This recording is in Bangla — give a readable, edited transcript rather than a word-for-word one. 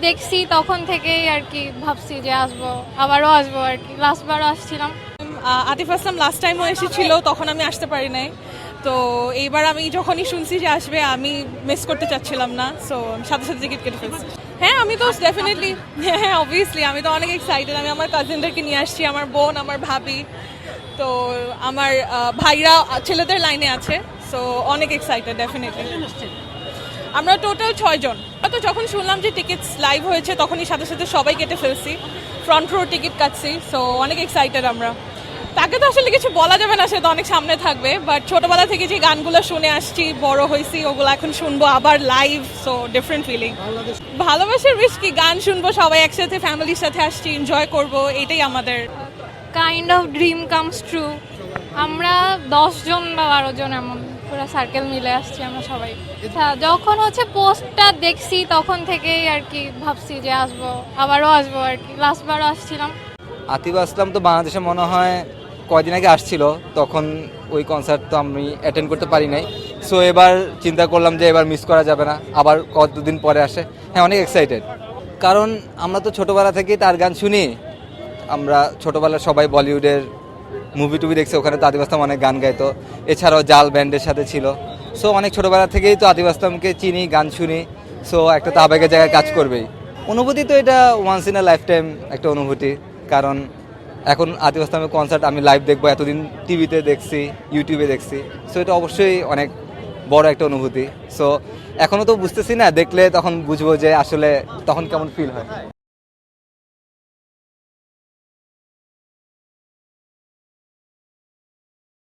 দেখছি তখন থেকেই আর কি ভাবছি যে আসবো, আবারও আসবো আর কি। লাস্টবারও আসছিলাম। আতিফ আসলাম লাস্ট টাইমও এসেছিল, তখন আমি আসতে পারি নাই। তো এইবার আমি যখনই শুনছি যে আসবে, আমি মিস করতে চাচ্ছিলাম না, সো সাথে সাথে টিকিট কেটে ফেলছি। হ্যাঁ, আমি তো ডেফিনেটলি, হ্যাঁ অবভিয়াসলি আমি তো অনেক এক্সাইটেড। আমি আমার কাজিনদেরকে নিয়ে আসছি, আমার বোন, আমার ভাবি, তো আমার ভাইরা ছেলেদের লাইনে আছে, সো অনেক এক্সাইটেড ডেফিনেটলি। আমরা টোটাল 6 জন। তো যখন শুনলাম যে টিকিটস লাইভ হয়েছে তখনই সাথে সাথে সবাই কেটে ফেলছি, ফ্রন্ট রো টিকিট কাটছি, সো অনেক এক্সাইটেড আমরা। তাকে তো আসলে কিছু বলা যাবে না, সে তো অনেক সামনে থাকবে, বাট ছোটবেলা থেকে যে গানগুলো শুনে আসছি, বড় হয়েছি, ওগুলো এখন শুনবো আবার লাইভ, সো ডিফারেন্ট ফিলিং। ভালোবাসার বেশ কি, গান শুনবো, সবাই একসাথে ফ্যামিলির সাথে আসছি, এনজয় করব, এটাই আমাদের kind of dream comes true. আমরা 10 জন বা 12 জন এমন পুরো সার্কেল মিলে আসছি আমরা সবাই। আচ্ছা, যখন হচ্ছে পোস্টটা দেখছি তখন থেকেই আর কি ভাবছি যে আসবো, আবারও আসবো আর কি। লাস্টবারও আসছিলাম। আতিফ আসলাম তো বাংলাদেশে মনে হয় কয়দিন আগে আসছিল, তখন ওই কনসার্ট তো আমি অ্যাটেন্ড করতে পারি নাই। সো এবার চিন্তা করলাম যে এবার মিস করা যাবে না, আবার কতদিন পরে আসে। হ্যাঁ, অনেক এক্সাইটেড, কারণ আমরা তো ছোটোবেলা থেকেই তার গান শুনি। আমরা ছোটোবেলায় সবাই বলিউডের মুভি টুভি দেখছি, ওখানে তো আতিফ আসলাম অনেক গান গাইতো। এছাড়াও জাল ব্যান্ডের সাথে ছিল। সো অনেক ছোটোবেলা থেকেই তো আতিফ আসলামকে চিনি, গান শুনি। সো একটা তো আবেগের জায়গায় কাজ করবেই। অনুভূতি তো এটা once in a lifetime একটা অনুভূতি, কারণ এখন আতিফ আসলামের কনসার্ট আমি লাইভ দেখবো, এতদিন টিভিতে দেখছি, ইউটিউবে দেখছি। সো এটা অবশ্যই অনেক বড় একটা অনুভূতি। সো এখনও তো বুঝতেছি না, দেখলে তখন বুঝবো যে আসলে তখন কেমন ফিল হয়।